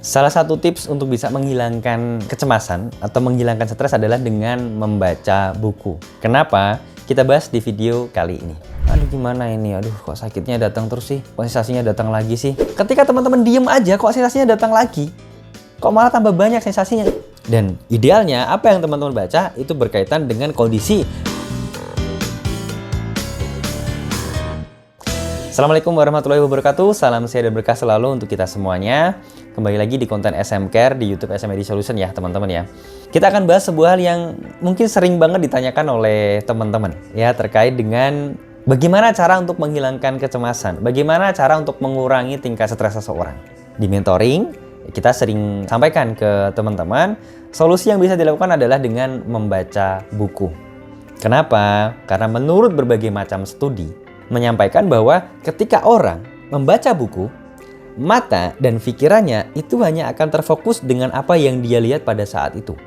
Salah satu tips untuk bisa menghilangkan kecemasan atau menghilangkan stres adalah dengan membaca buku. Kenapa? Kita bahas di video kali ini. Aduh gimana ini? Aduh kok sakitnya datang terus sih? Kok sensasinya datang lagi sih? Ketika teman-teman diem aja kok sensasinya datang lagi? Kok malah tambah banyak sensasinya? Dan idealnya apa yang teman-teman baca itu berkaitan dengan kondisi. Assalamualaikum warahmatullahi wabarakatuh. Salam sehat dan berkah selalu untuk kita semuanya. Kembali lagi di konten SM Care di YouTube SM Edi Solution ya teman-teman ya. Kita akan bahas sebuah hal yang mungkin sering banget ditanyakan oleh teman-teman ya, terkait dengan bagaimana cara untuk menghilangkan kecemasan, bagaimana cara untuk mengurangi tingkat stres seseorang. Di mentoring kita sering sampaikan ke teman-teman, solusi yang bisa dilakukan adalah dengan membaca buku. Kenapa? Karena menurut berbagai macam studi menyampaikan bahwa ketika orang membaca buku, mata dan pikirannya itu hanya akan terfokus dengan apa yang dia lihat pada saat itu.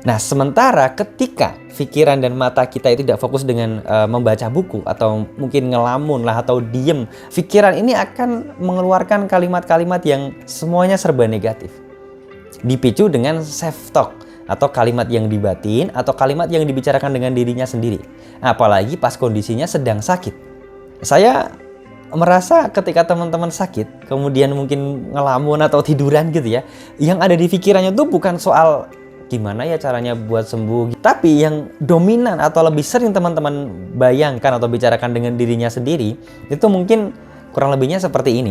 Nah, sementara ketika pikiran dan mata kita itu tidak fokus dengan membaca buku atau mungkin ngelamun lah atau diem, pikiran ini akan mengeluarkan kalimat-kalimat yang semuanya serba negatif. Dipicu dengan self-talk atau kalimat yang dibatin atau kalimat yang dibicarakan dengan dirinya sendiri. Apalagi pas kondisinya sedang sakit. Saya merasa ketika teman-teman sakit, kemudian mungkin ngelamun atau tiduran gitu ya, yang ada di pikirannya tuh bukan soal gimana ya caranya buat sembuh, tapi yang dominan atau lebih sering teman-teman bayangkan atau bicarakan dengan dirinya sendiri, itu mungkin kurang lebihnya seperti ini.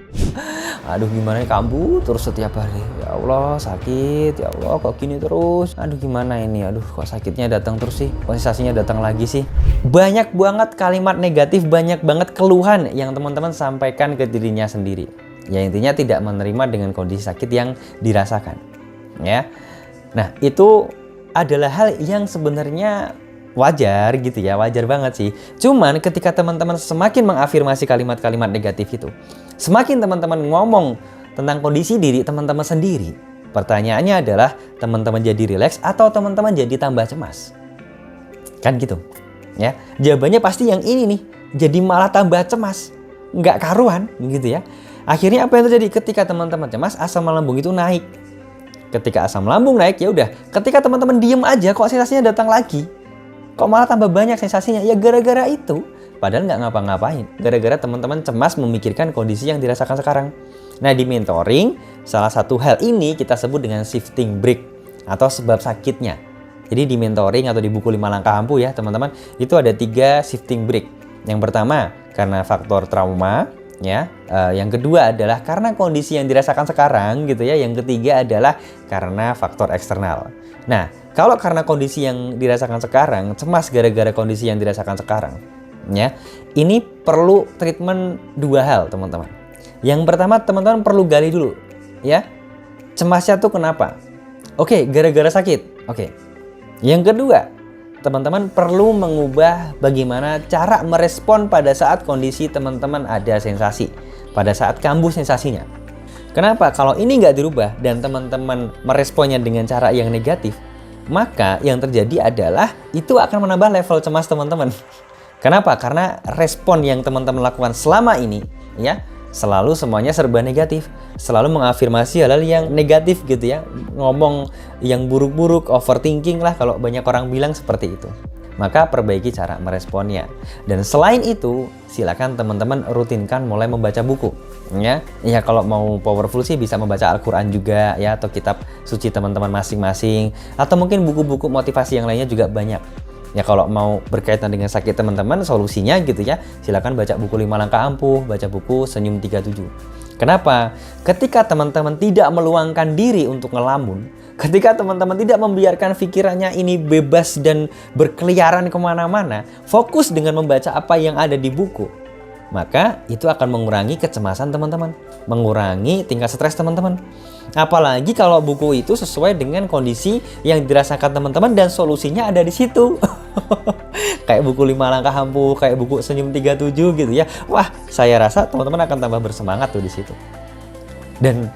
Aduh gimana ya, kambuh terus setiap hari. Ya Allah sakit, ya Allah kok gini terus. Aduh gimana ini, aduh kok sakitnya datang terus sih, kok sensasinya datang lagi sih. Banyak banget kalimat negatif, banyak banget keluhan yang teman-teman sampaikan ke dirinya sendiri. Ya intinya tidak menerima dengan kondisi sakit yang dirasakan. Ya. Nah itu adalah hal yang sebenarnya wajar gitu ya, wajar banget sih. Cuman ketika teman-teman semakin mengafirmasi kalimat-kalimat negatif itu, semakin teman-teman ngomong tentang kondisi diri teman-teman sendiri, pertanyaannya adalah teman-teman jadi rileks atau teman-teman jadi tambah cemas? Kan gitu ya. Jawabannya pasti yang ini nih, jadi malah tambah cemas, nggak karuan gitu ya. Akhirnya apa yang terjadi? Ketika teman-teman cemas, asam lambung itu naik. Ketika asam lambung naik, ya udah, ketika teman-teman diem aja kok sensasinya datang lagi? Kok malah tambah banyak sensasinya? Ya gara-gara itu. Padahal nggak ngapa-ngapain. Gara-gara teman-teman cemas memikirkan kondisi yang dirasakan sekarang. Nah di mentoring, salah satu hal ini kita sebut dengan shifting break atau sebab sakitnya. Jadi di mentoring atau di buku 5 langkah ampuh ya teman-teman, itu ada 3 shifting break. Yang pertama karena faktor trauma. Ya, yang kedua adalah karena kondisi yang dirasakan sekarang gitu ya. Yang ketiga adalah karena faktor eksternal. Nah, kalau karena kondisi yang dirasakan sekarang, cemas gara-gara kondisi yang dirasakan sekarang, ya, ini perlu treatment 2 hal teman-teman. Yang pertama teman-teman perlu gali dulu, ya, cemasnya tuh kenapa? Oke, gara-gara sakit. Oke. Yang kedua, teman-teman perlu mengubah bagaimana cara merespon pada saat kondisi teman-teman ada sensasi, pada saat kambuh sensasinya. Kenapa? Kalau ini nggak dirubah dan teman-teman meresponnya dengan cara yang negatif, maka yang terjadi adalah itu akan menambah level cemas teman-teman. Kenapa? Karena respon yang teman-teman lakukan selama ini, ya, selalu semuanya serba negatif, selalu mengafirmasi hal-hal yang negatif gitu ya, ngomong yang buruk-buruk, overthinking lah kalau banyak orang bilang seperti itu. Maka perbaiki cara meresponnya. Dan selain itu, silakan teman-teman rutinkan mulai membaca buku. Ya kalau mau powerful sih bisa membaca Al-Quran juga ya, atau kitab suci teman-teman masing-masing, atau mungkin buku-buku motivasi yang lainnya juga banyak. Ya kalau mau berkaitan dengan sakit teman-teman, solusinya gitu ya, silakan baca buku 5 langkah ampuh, baca buku Senyum 37. Kenapa? Ketika teman-teman tidak meluangkan diri untuk ngelamun, ketika teman-teman tidak membiarkan pikirannya ini bebas dan berkeliaran kemana-mana, fokus dengan membaca apa yang ada di buku, maka itu akan mengurangi kecemasan teman-teman, mengurangi tingkat stres teman-teman. Apalagi kalau buku itu sesuai dengan kondisi yang dirasakan teman-teman dan solusinya ada di situ. Kayak buku 5 langkah ampuh, kayak buku Senyum 37 gitu ya. Wah, saya rasa teman-teman akan tambah bersemangat tuh di situ. Dan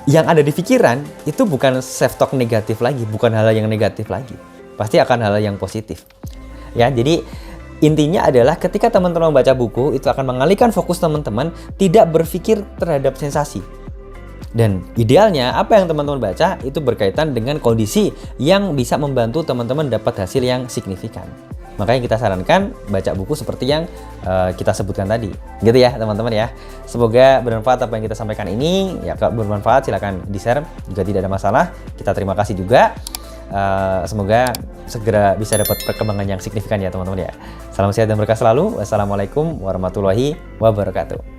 yang ada di pikiran itu bukan self-talk negatif lagi, bukan hal yang negatif lagi. Pasti akan hal yang positif. Ya, jadi intinya adalah ketika teman-teman membaca buku, itu akan mengalihkan fokus teman-teman tidak berpikir terhadap sensasi. Dan idealnya apa yang teman-teman baca itu berkaitan dengan kondisi yang bisa membantu teman-teman dapat hasil yang signifikan. Makanya kita sarankan baca buku seperti yang kita sebutkan tadi. Gitu ya teman-teman ya. Semoga bermanfaat apa yang kita sampaikan ini. Ya kalau bermanfaat silahkan di-share juga tidak ada masalah. Kita terima kasih juga. Semoga segera bisa dapat perkembangan yang signifikan ya teman-teman ya. Salam sehat dan berkah selalu. Wassalamualaikum warahmatullahi wabarakatuh.